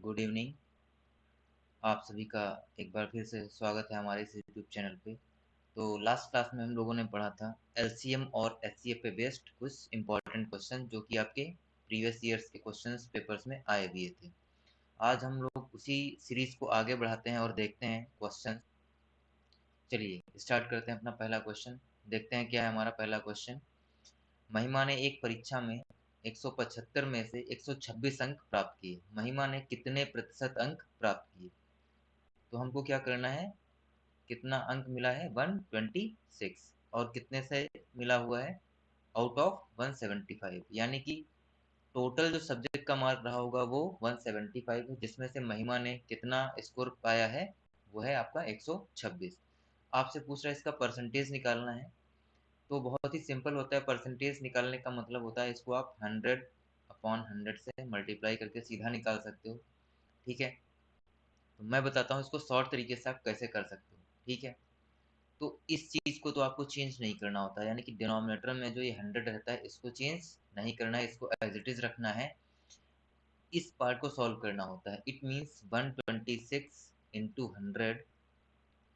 Good evening. आप सभी का एक बार फिर से स्वागत है हमारे इस यूट्यूब चैनल पे। तो लास्ट क्लास में हम लोगों ने पढ़ा था एलसीएम और एचसीएफ पे बेस्ड कुछ इंपॉर्टेंट क्वेश्चन जो कि आपके प्रीवियस ईयर्स के क्वेश्चंस पेपर्स में आए हुए थे। आज हम लोग उसी सीरीज को आगे बढ़ाते हैं और देखते हैं क्वेश्चन। चलिए स्टार्ट करते हैं अपना पहला क्वेश्चन। देखते हैं क्या है हमारा पहला क्वेश्चन। महिमा ने एक परीक्षा में 175 में से 126 अंक प्राप्त किए। महिमा ने कितने प्रतिशत अंक प्राप्त किए? तो हमको क्या करना है, कितना अंक मिला है 126 और कितने से मिला हुआ है, आउट ऑफ 175, यानी कि टोटल जो सब्जेक्ट का मार्क रहा होगा वो 175 है, जिसमें से महिमा ने कितना स्कोर पाया है, वो है आपका 126। आपसे पूछ रहा है इसका परसेंटेज निकालना है। तो बहुत ही सिंपल होता है, परसेंटेज निकालने का मतलब होता है इसको आप 100/100 से मल्टीप्लाई करके सीधा निकाल सकते हो। ठीक है, तो मैं बताता हूँ इसको शॉर्ट तरीके से आप कैसे कर सकते हो। ठीक है, तो इस चीज को तो आपको चेंज नहीं करना होता है, यानी कि डिनोमिनेटर में जो ये 100 रहता है इसको चेंज नहीं करना है, इसको एज इट इज रखना है। इस पार्ट को सॉल्व करना होता है। इट मीन्स 126 इंटू 100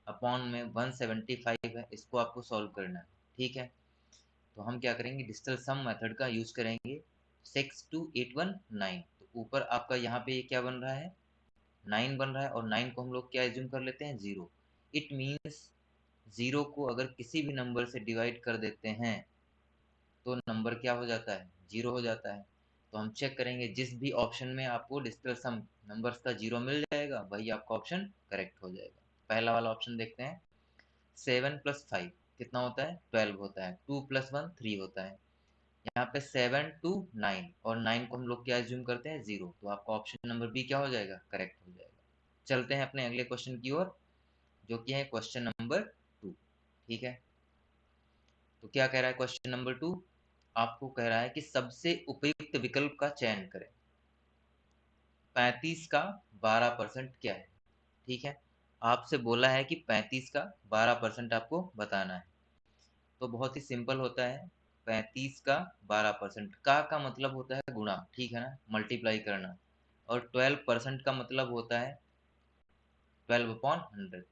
अपॉन में 175 है, इसको आपको सॉल्व करना है। ठीक है, तो हम क्या करेंगे, डिजिटल सम मेथड का यूज करेंगे। 62819, तो ऊपर आपका यहाँ पे ये क्या बन रहा है, 9 बन रहा है, और 9 को हम लोग क्या एज्यूम कर लेते हैं, 0। इट मीन्स 0 को अगर किसी भी नंबर से डिवाइड कर देते हैं तो नंबर क्या हो जाता है, 0 हो जाता है। तो हम चेक करेंगे जिस भी ऑप्शन में आपको डिजिटल सम नंबर्स का 0 मिल जाएगा वही आपका ऑप्शन करेक्ट हो जाएगा। पहला वाला ऑप्शन देखते हैं। 7 + 5 कितना होता है, 12 होता है। 2 + 1 3 होता है। यहाँ पे 7 to 9, और 9 को हम लोग क्या एज्यूम करते हैं, 0, तो आपका ऑप्शन नंबर बी क्या हो जाएगा, करेक्ट हो जाएगा। चलते हैं अपने अगले क्वेश्चन की ओर, जो कि है क्वेश्चन नंबर 2। ठीक है, तो क्या कह रहा है क्वेश्चन नंबर 2, आपको कह रहा है कि सबसे उपयुक्त विकल्प का चयन करें। 35 का 12% क्या है? ठीक है, आपसे बोला है कि 35 का 12% आपको बताना है। तो बहुत ही सिंपल होता है। 35 का 12%, का मतलब होता है गुणा, ठीक है ना, मल्टीप्लाई करना। और 12% का मतलब होता है 12/100।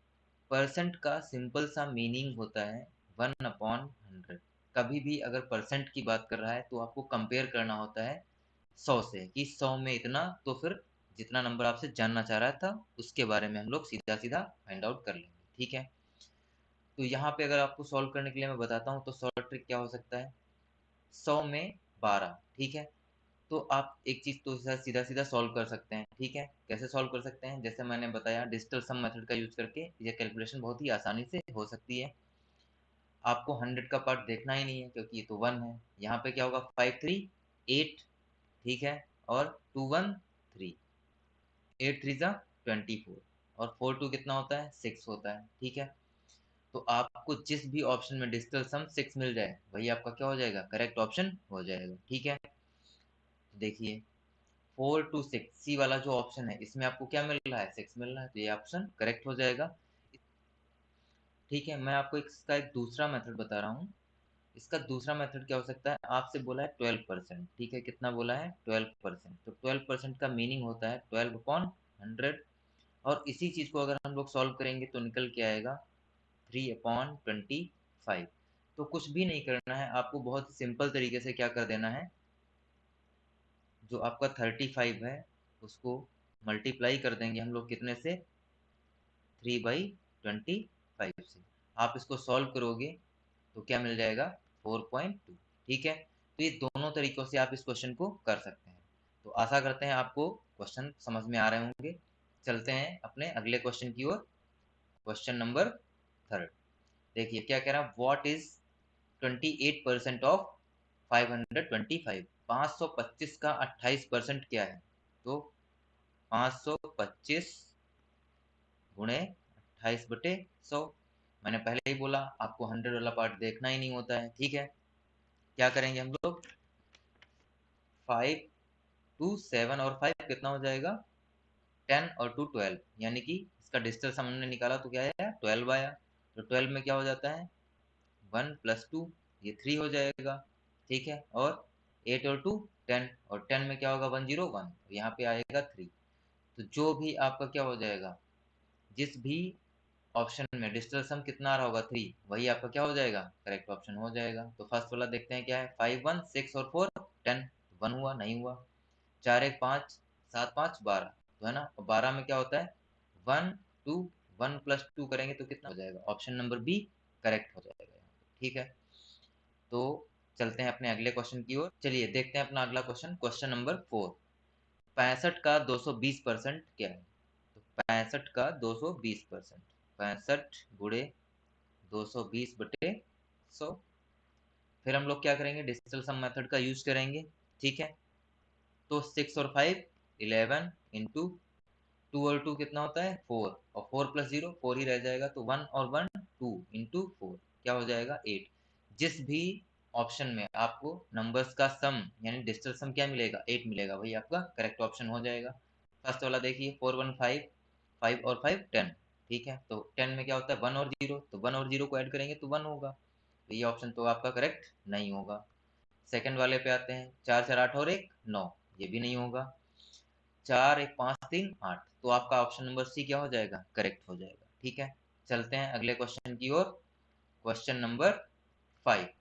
परसेंट का सिंपल सा मीनिंग होता है 1/100। कभी भी अगर परसेंट की बात कर रहा है तो आपको कंपेयर करना होता है 100 से, कि 100 में इतना, तो फिर जितना नंबर आपसे जानना चाह रहा था उसके बारे में हम लोग सीधा सीधा फाइंड आउट कर लेंगे। ठीक है, तो यहाँ पे अगर आपको सॉल्व करने के लिए मैं बताता हूँ तो शॉर्ट ट्रिक क्या हो सकता है, 100 में 12। ठीक है, तो आप एक चीज तो सीधा सीधा सॉल्व कर सकते हैं। ठीक है, कैसे सॉल्व कर सकते हैं, जैसे मैंने बताया डिजिटल सम मेथड का यूज करके ये कैलकुलेशन बहुत ही आसानी से हो सकती है। आपको 100 का पार्ट देखना ही नहीं है क्योंकि ये तो 1 है। यहाँ पे क्या होगा, 5 3 8, ठीक है, और 2 1 3, 8 3 जा 24, और 4 2 कितना होता है, 6 होता है। ठीक है, तो आपको जिस भी ऑप्शन में डिजिटल सम 6 मिल जाए वही आपका क्या हो जाएगा, करेक्ट ऑप्शन हो जाएगा। ठीक है, तो देखिए 4 2 6 सी वाला जो ऑप्शन है इसमें आपको क्या मिल रहा है, 6 मिल रहा है, तो ये ऑप्शन करेक्ट हो जाएगा। ठीक है, मैं आपको इसका एक दूसरा मेथड बता रहा हूँ। इसका दूसरा मेथड क्या हो सकता है, आपसे बोला है 12%। ठीक है, कितना बोला है, 12%। तो 12% का मीनिंग होता है 12/100, और इसी चीज को अगर हम लोग सॉल्व करेंगे तो निकल के आएगा 3/25। तो कुछ भी नहीं करना है आपको, बहुत सिंपल तरीके से क्या कर देना है, जो आपका 35 है उसको मल्टीप्लाई कर देंगे हम लोग कितने से, 3/25 से। आप इसको सॉल्व करोगे तो क्या मिल जाएगा, 4.2। ठीक है, तो ये दोनों तरीकों से आप इस क्वेश्चन को कर सकते हैं। तो आशा करते हैं आपको क्वेश्चन समझ में आ रहे होंगे। चलते हैं अपने अगले क्वेश्चन की ओर, क्वेश्चन नंबर 3। देखिए क्या कह रहा है, व्हाट इज 28% ऑफ 525। 525 का 28% क्या है, तो 525 गुणे 28/100। मैंने पहले ही बोला आपको 100 वाला पार्ट देखना ही नहीं होता है। ठीक है, क्या करेंगे हम लोग, 5 2 7 और 5 कितना हो जाएगा, 10 और 2 12, यानी कि इसका डिजिटल सम हमने निकाला तो क्या आया, 12 आया। तो 12 में क्या हो जाता है, 1 + 2, ये 3 हो जाएगा। ठीक है, और 8 और 2 10, और 10 में क्या होगा, 1 0 1, तो यहाँ पे आएगा 3। तो जो भी आपका क्या हो जाएगा, जिस भी ऑप्शन में डिजिटल सम कितना आ रहा होगा 3, वही आपका क्या हो जाएगा, करेक्ट ऑप्शन हो जाएगा। तो फर्स्ट वाला देखते हैं क्या है, 5 1 6 और 4 10, 1 हुआ नहीं हुआ। 4 1 5 7 5 12, तो है ना, और 12 में क्या होता है 1 2, 1 प्लस 2 करेंगे तो कितना हो जाएगा, ऑप्शन नंबर बी करेक्ट हो जाएगा यहाँ पे। ठीक है, तो चलते हैं अपने अगले क्वेश्चन की ओर। चलिए देखते हैं अपना अगला क्वेश्चन, क्वेश्चन नंबर 4। 65 का 220% क्या है? तो 65 का 220%, 65 गुणे 220 बटे 100। फिर हम लोग क्या करेंगे, डिजिटल सम मेथड का यूज करेंगे। ठीक है, तो 6 और 5 11 इंटू 2 और 2 कितना होता है 4, और 4 प्लस 0 4 ही रह जाएगा, तो 1 और 1 2 इंटू 4 क्या हो जाएगा 8। जिस भी ऑप्शन में आपको नंबर्स का सम यानी डिजिटल सम क्या मिलेगा 8 मिलेगा, वही आपका करेक्ट ऑप्शन हो जाएगा। फर्स्ट वाला देखिए 4 1 5, 5 और 5 10। ठीक है, तो 10 में क्या होता है 1 और 0, तो 1 और 0 को ऐड करेंगे तो 1 होगा, तो ये ऑप्शन तो आपका करेक्ट नहीं होगा। सेकंड वाले पे आते हैं, 4 4 8 और 1 9, ये भी नहीं होगा। 4 1 5 3 8, तो आपका ऑप्शन नंबर सी क्या हो जाएगा, करेक्ट हो जाएगा। ठीक है, चलते हैं अगले क्वेश्चन की ओर। क्वेश्चन नंबर 5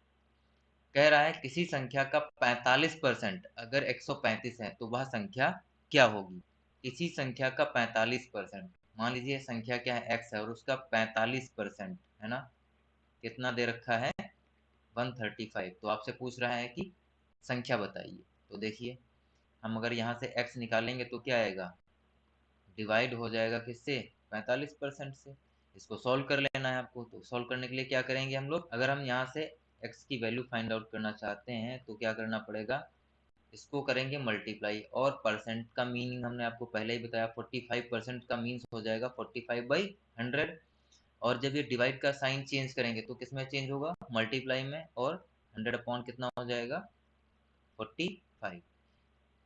कह रहा है किसी संख्या का 45% अगर 135 है तो वह संख्या क्या होगी। किसी संख्या का 45%, मान लीजिए संख्या क्या है x है और उसका 45% है ना, कितना दे रखा है 135, तो आपसे पूछ रहा है कि संख्या बताइए। तो देखिए हम अगर यहाँ से x निकालेंगे तो क्या आएगा, डिवाइड हो जाएगा किससे 45% से। इसको सॉल्व कर लेना है आपको, तो सॉल्व करने के लिए क्या करेंगे हम लोग, अगर हम यहाँ से x की वैल्यू फाइंड आउट करना चाहते हैं तो क्या करना पड़ेगा, इसको करेंगे मल्टीप्लाई, और परसेंट का मीनिंग हमने आपको पहले ही बताया 45% का मीन्स हो जाएगा 45/100। और जब ये डिवाइड का साइन चेंज करेंगे तो किस में चेंज होगा, मल्टीप्लाई में, और 100 अपॉन कितना हो जाएगा 45।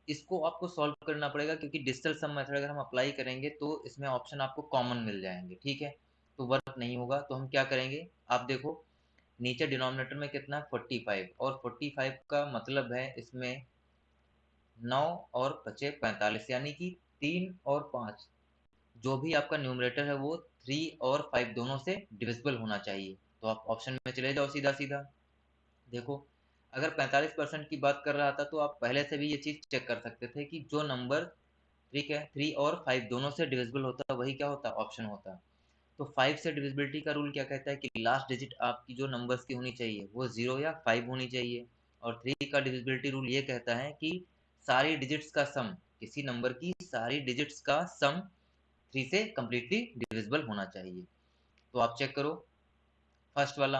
इसको आपको सॉल्व करना पड़ेगा क्योंकि डिजिटल सम मेथड अगर हम अप्लाई करेंगे तो इसमें ऑप्शन आपको कॉमन मिल जाएंगे। ठीक है, तो वर्क नहीं होगा, तो हम क्या करेंगे, आप देखो नीचे डिनोमिनेटर में कितना है 45, और 45 का मतलब है इसमें 9 और बचे 45, यानी कि 3 और 5, जो भी आपका न्यूमरेटर है वो 3 और 5 दोनों से डिविजिबल होना चाहिए। तो आप ऑप्शन में चले जाओ सीधा सीधा। देखो अगर 45% की बात कर रहा था तो आप पहले से भी ये चीज़ चेक कर सकते थे कि जो नंबर, ठीक है, 3 और 5 दोनों से डिविजिबल होता है वही क्या होता है, ऑप्शन होता है। तो 5 से डिविजिबिलिटी का रूल क्या कहता है कि लास्ट डिजिट आपकी जो नंबर्स की होनी चाहिए वो 0 या 5 होनी चाहिए। और 3 का डिविजिबिलिटी रूल ये कहता है कि सारी डिजिट्स का सम, किसी नंबर की सारी डिजिट्स का सम 3 से कंप्लीटली डिविजिबल होना चाहिए। तो आप चेक करो, फर्स्ट वाला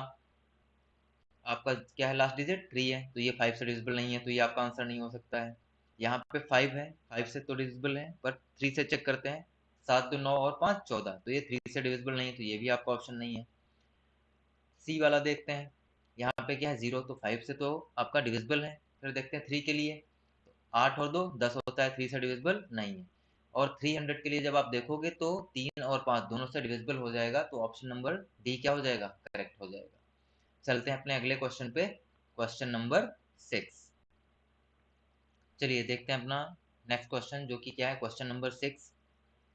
आपका क्या है, लास्ट डिजिट 3 है, तो ये 5 से डिविजिबल नहीं है, तो ये आपका आंसर नहीं हो सकता है। यहाँ पे 5 है, 5 से तो डिविजिबल है, पर 3 से चेक करते हैं, 7 2 9 और 5 14, तो ये 3 से डिविजिबल नहीं है, तो ये भी आपका ऑप्शन नहीं है। सी वाला देखते हैं, यहाँ पे क्या है 0, तो 5 से तो आपका डिविजिबल है। फिर देखते हैं 3 के लिए, 8 और 2 10 होता है, 3 से डिविजिबल नहीं है। और 300 के लिए जब आप देखोगे तो 3 और 5 दोनों से डिविजिबल हो जाएगा, तो ऑप्शन नंबर डी क्या हो जाएगा, करेक्ट हो जाएगा। चलते हैं अपने अगले क्वेश्चन पे, क्वेश्चन नंबर 6। चलिए देखते हैं अपना नेक्स्ट क्वेश्चन, जो कि क्या है क्वेश्चन नंबर 6।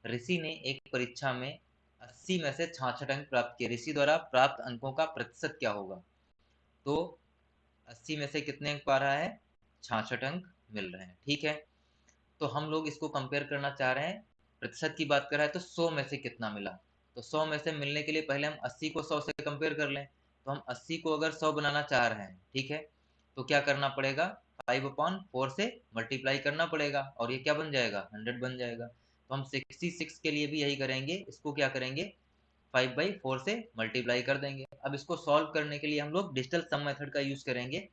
ऋषि ने एक परीक्षा में 80 में से 66 अंक प्राप्त किए, ऋषि द्वारा प्राप्त अंकों का प्रतिशत क्या होगा। तो 80 में से कितने अंक पा रहा है, 66 अंक मिल रहे हैं। ठीक है, तो हम लोग इसको कंपेयर करना चाह रहे हैं, प्रतिशत की बात कर रहा है तो 100 में से कितना मिला। तो 100 में से मिलने के लिए पहले हम 80 को 100 से कंपेयर कर लें। तो हम 80 को अगर 100 बनाना चाह रहे हैं, ठीक है, तो क्या करना पड़ेगा, 5/4 से मल्टीप्लाई करना पड़ेगा, और ये क्या बन जाएगा 100 बन जाएगा। तो हम 66 के लिए भी यही करेंगे, इसको क्या करेंगे 5/4 से मल्टीप्लाई कर देंगे। अब इसको सॉल्व करने के लिए हम लोग डिजिटल सम मेथड का यूज करेंगे।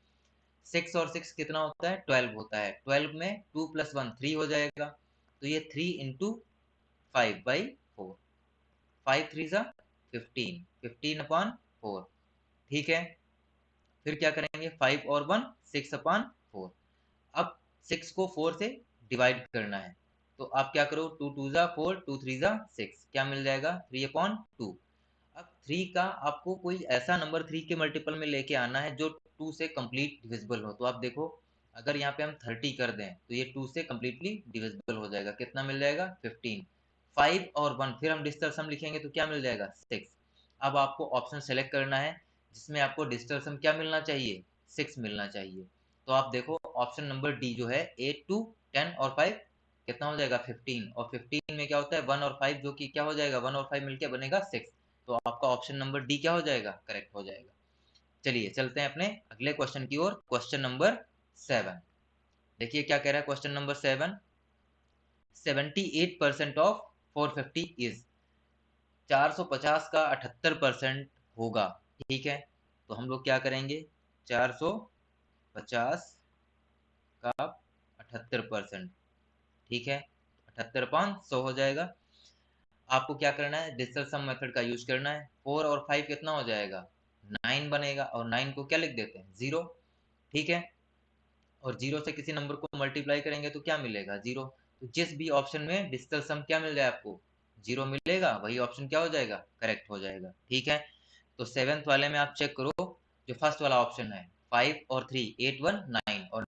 6 और 6 कितना होता है 12 होता है, 12 में 2 + 1 3 हो जाएगा, तो ये 3 इंटू 5/4, 5 3 सा 15, 15/4। ठीक है, फिर क्या करेंगे 5 और 1 6/4। अब 6 को 4 से डिवाइड करना है, तो आप क्या करो 2 2 ज़ा 4, 2 3 ज़ा 6, क्या मिल जाएगा 3/2। अब 3 का आपको कोई ऐसा नंबर 3 के मल्टीपल में लेके आना है जो 2 से कंप्लीट डिविजिबल हो। तो आप देखो अगर यहाँ पे हम 30 कर दें तो ये 2 से कम्प्लीटली डिविजिबल हो जाएगा। कितना मिल जाएगा? 15। 5 और 1 फिर हम डिजिटल सम लिखेंगे तो क्या मिल जाएगा? 6। अब आपको ऑप्शन सेलेक्ट करना है जिसमें आपको डिजिटल सम क्या मिलना चाहिए? 6 मिलना चाहिए। तो आप देखो ऑप्शन नंबर डी जो है 8 2 10 और 5 कितना हो जाएगा? 15। और 15 में क्या होता है? 1 और 5 जो कि क्या हो जाएगा? 1 और 5 मिलके बनेगा 6। तो आपका ऑप्शन नंबर डी क्या हो जाएगा? करेक्ट हो जाएगा। चलिए चलते हैं अपने अगले क्वेश्चन की ओर। Question number 7। देखिए क्या कह रहा है क्वेश्चन नंबर 7। 78% ऑफ 450 इज 450 का 78% होगा। ठीक है, तो हम लोग क्या करेंगे? 450 का 78%। ठीक है, 78/100 हो जाएगा। आपको क्या करना है? डिजिटल सम मेथड का यूज करना है। 4 और 5 कितना हो जाएगा? 9 बनेगा, और 9 को क्या लिख देते हैं? 0। ठीक है, और 0 से किसी नंबर को मल्टीप्लाई करेंगे तो क्या मिलेगा? 0। तो जिस भी ऑप्शन में डिजिटल सम क्या मिल जाए आपको? 0 मिलेगा, वही ऑप्शन क्या हो जाएगा? करेक्ट हो जाएगा। ठीक है, तो 7th वाले में आप चेक करो, जो फर्स्ट वाला ऑप्शन है 5 और 3 8 1 9 और